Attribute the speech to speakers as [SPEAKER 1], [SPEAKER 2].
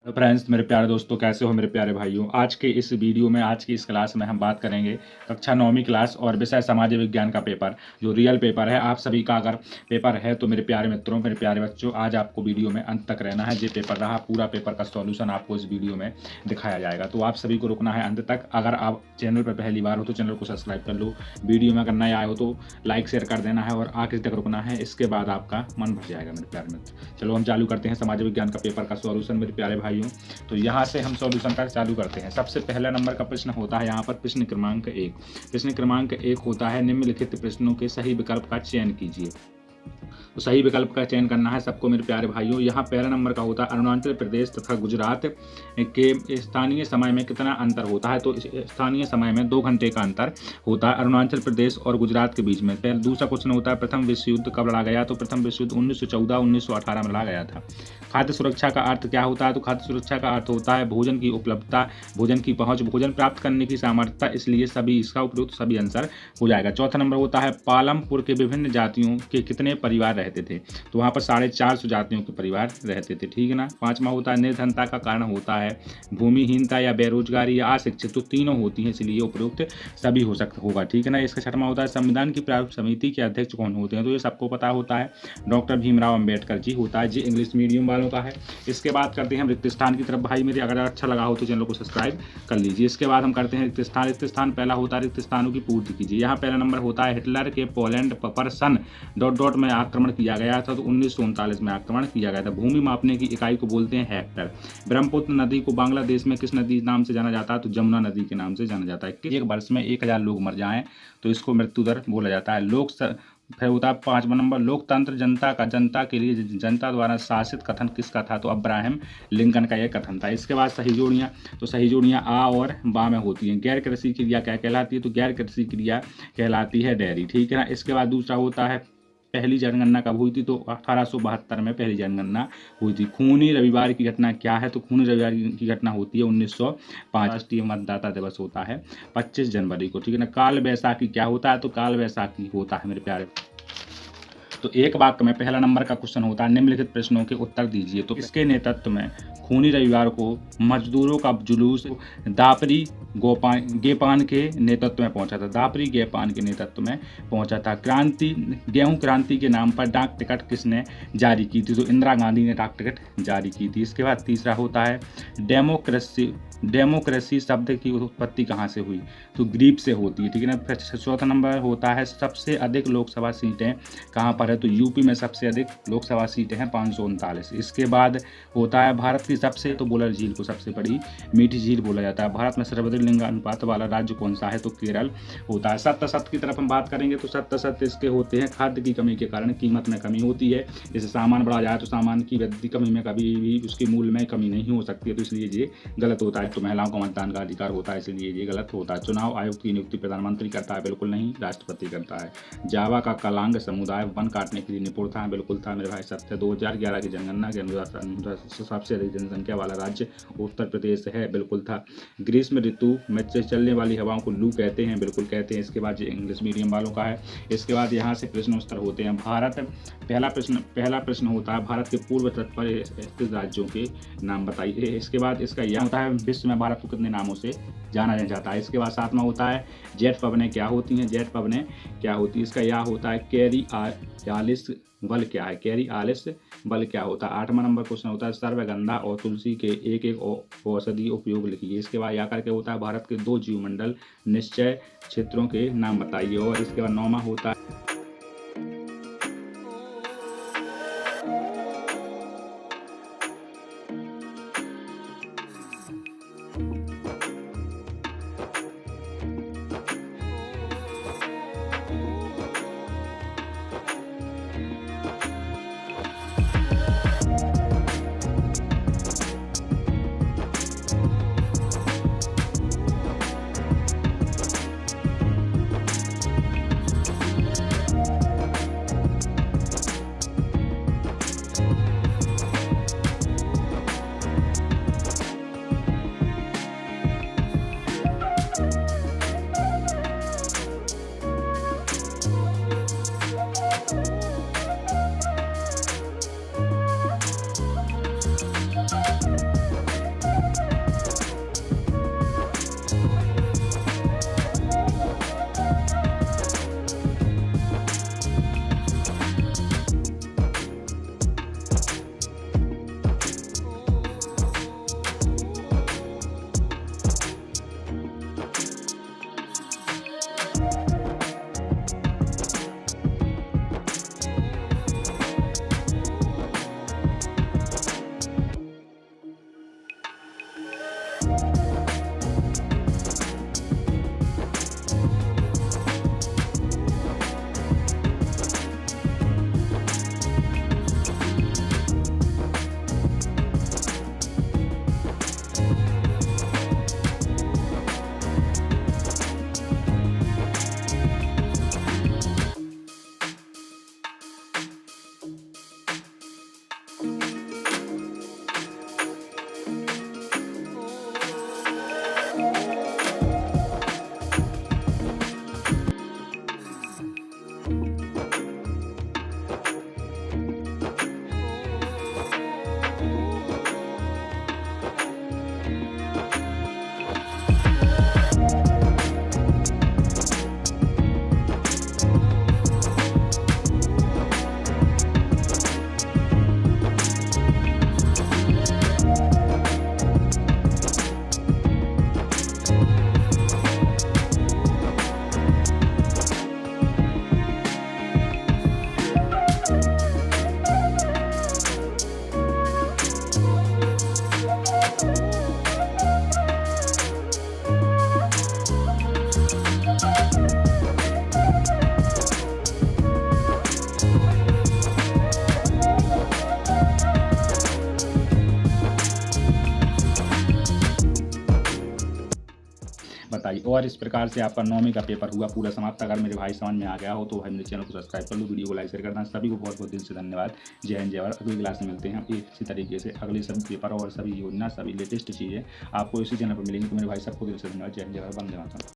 [SPEAKER 1] Friends, मेरे प्यारे दोस्तों, कैसे हो मेरे प्यारे भाइयों। आज के इस वीडियो में, आज की इस क्लास में हम बात करेंगे कक्षा 9वीं क्लास और विषय समाज विज्ञान का पेपर, जो रियल पेपर है। आप सभी का अगर पेपर है तो मेरे प्यारे मित्रों, मेरे प्यारे बच्चों, आज आपको वीडियो में अंत तक रहना है। ये पेपर रहा, पूरा पेपर का सॉल्यूशन आपको इस वीडियो में दिखाया जाएगा, तो आप सभी को रुकना है अंत तक। अगर आप चैनल पर पहली बार हो तो चैनल को सब्सक्राइब कर लो, वीडियो में अगर नए आए हो तो लाइक शेयर कर देना है और आखिर तक रुकना है। इसके बाद आपका मन भर जाएगा मेरे प्यारे मित्र। चलो हम चालू करते हैं समाज विज्ञान का पेपर का सॉल्यूशन मेरे प्यारे भाइयों। तो यहाँ से हम सॉल्यूशन का चालू करते हैं। सबसे पहला नंबर का प्रश्न होता है यहाँ पर प्रश्न क्रमांक 1। प्रश्न क्रमांक 1 होता है, निम्नलिखित प्रश्नों के सही विकल्प का चयन कीजिए। तो सही विकल्प का चयन करना है सबको मेरे प्यारे भाइयों। यहाँ पहला नंबर का होता है, अरुणाचल प्रदेश तथा गुजरात के स्थानीय समय में कितना अंतर होता है। तो स्थानीय समय में 2 घंटे का अंतर होता है अरुणाचल प्रदेश और गुजरात के बीच में। पहले दूसरा क्वेश्चन होता है, प्रथम विश्व युद्ध कब लड़ा गया। तो प्रथम विश्व युद्ध 1914-1918 में लड़ा गया था। खाद्य सुरक्षा का अर्थ क्या होता है। तो खाद्य सुरक्षा का अर्थ होता है भोजन की उपलब्धता, भोजन की पहुंच, भोजन प्राप्त करने की सामर्थ्यता। इसलिए सभी इसका उपयुक्त सभी आंसर हो जाएगा। चौथा नंबर होता है, पालमपुर के विभिन्न जातियों के कितने परिवार रहते थे। तो वहाँ पर 450 जातियों के परिवार रहते थे, ठीक है ना। पांचवा होता है, निर्धनता का कारण होता है भूमिहीनता या बेरोजगारी या अशिक्षित। तो तीनों होती हैं, इसलिए उपयुक्त सभी हो सकता होगा, ठीक है ना। इसका छठवां होता है, संविधान की प्रारूप समिति के अध्यक्ष कौन होते हैं। तो ये सबको पता होता है, डॉक्टर भीमराव अम्बेडकर जी होता है। जी इंग्लिश मीडियम वालों का है। इसके बाद करते हैं हम रिक्त स्थान की तरफ। भाई मेरे अगर अच्छा लगा हो तो चैनल को सब्सक्राइब कर लीजिए। इसके बाद हम करते हैं रिक्त स्थान। रिक्त स्थान पहला होता है, रिक्त स्थानों की पूर्ति कीजिए। यहाँ पहला नंबर होता है, हिटलर के पोलैंड पर सन ... में आक्रमण किया गया था। तो 1939 में आक्रमण किया गया था। भूमि मापने की इकाई को बोलते हैं हेक्टर। ब्रह्मपुत्र नदी को बांग्लादेश में किस नदी नाम से जाना जाता है। तो जमुना नदी के नाम से जाना जाता है। एक वर्ष में 1000 लोग मर जाएं तो इसको मृत्यु दर बोला जाता है। फिर होता है 5वां नंबर, लोकतंत्र जनता के लिए जनता द्वारा शासित कथन किसका था। तो अब्राहम लिंकन का यह कथन था। इसके बाद सही जोड़ियाँ। तो सही जोड़ियाँ आ और बा में होती हैं। गैर कृषि क्रिया क्या कहलाती है। तो गैर कृषि क्रिया कहलाती है डेयरी, ठीक है ना। इसके बाद दूसरा होता है, पहली जनगणना कब हुई थी। तो 1872 में पहली जनगणना हुई थी। खूनी रविवार की घटना क्या है। तो खूनी रविवार की घटना होती है 1905। राष्ट्रीय मतदाता दिवस होता है 25 जनवरी को, ठीक है ना। काल वैसाखी क्या होता है। तो काल वैसाखी होता है मेरे प्यारे। तो एक वाक्य में पहला नंबर का क्वेश्चन होता है, निम्नलिखित प्रश्नों के उत्तर दीजिए। तो इसके नेतृत्व में खूनी रविवार को मजदूरों का जुलूस दापरी गेपान के नेतृत्व में पहुंचा था। दापरी गेपान के नेतृत्व में पहुंचा था। गेहूं क्रांति के नाम पर डाक टिकट किसने जारी की थी। तो इंदिरा गांधी ने डाक टिकट जारी की थी। इसके बाद तीसरा होता है, डेमोक्रेसी शब्द की उत्पत्ति कहाँ से हुई। तो ग्रीक से होती है, ठीक है ना। फिर चौथा नंबर होता है, सबसे अधिक लोकसभा सीटें कहाँ पर है। तो यूपी में सबसे अधिक लोकसभा सीटें हैं 539। इसके बाद होता है, भारत की सबसे, तो बोलर झील को सबसे बड़ी मीठी झील बोला जाता है। भारत में सर्वाधिक लिंग अनुपात वाला राज्य कौन सा है। तो केरल होता है। सत्य सत्य की तरफ हम बात करेंगे तो सत्य सत्य इसके होते हैं, खाद्य की कमी के कारण कीमत में कमी होती है। जैसे सामान बढ़ा जाए तो सामान की वृद्धि कमी में कभी भी उसके मूल्य में कमी नहीं हो सकती है, तो इसलिए ये गलत होता है। तो महिलाओं को मतदान का अधिकार होता है, इसलिए ये गलत होता है। चुनाव आयुक्त की नियुक्ति प्रधानमंत्री करता है, बिल्कुल नहीं, राष्ट्रपति करता है। जावा का कलांग समुदाय वन काटने के लिए निपुण था, बिल्कुल था मेरे भाई, सत्य। 2011 की जनगणना के अनुसार सबसे अधिक जनसंख्या वाला राज्य उत्तर प्रदेश है, बिल्कुल था। ग्रीष्म ऋतु में चलने वाली हवाओं को लू कहते हैं, बिल्कुल कहते हैं। इसके बाद ये इंग्लिश मीडियम वालों का है। इसके बाद यहाँ से प्रश्न उत्तर होते हैं। पहला प्रश्न होता है, भारत के पूर्व तट पर स्थित राज्यों के नाम बताइए। इसके बाद इसका यह होता है, विश्व में भारत को कितने नामों से जाना जाता है। इसके बाद 7वां होता है, जेट पवनें क्या होती हैं। जेट पवनें क्या होती है। इसका यह होता है, कैरी आलिस बल क्या है। कैरी आलिस बल क्या होता है। 8वां नंबर क्वेश्चन होता है, सर्वगंधा और तुलसी के एक एक औषधि उपयोग लिखिए। इसके बाद यह करके होता है, भारत के 2 जीवमंडल निश्चय क्षेत्रों के नाम बताइए। और इसके बाद 9वां होता है, बताइए। और इस प्रकार से आपका 9वीं का पेपर हुआ पूरा समाप्त। अगर मेरे भाई समझ में आ गया हो तो भाई मेरे चैनल को सब्सक्राइब कर लो, वीडियो को लाइक शेयर कर देना। सभी को बहुत बहुत दिल से धन्यवाद। जय हिंद जय भारत। अगली क्लास में मिलते हैं इसी तरीके से। अगले सभी पेपर और सभी योजना, सभी लेटेस्ट चीज़ें आपको इसी चैनल पर मिलेंगी। तो मेरे भाई सबको दिल से धन्यवाद। जय हिंद जय भारत। वंदे मातरम।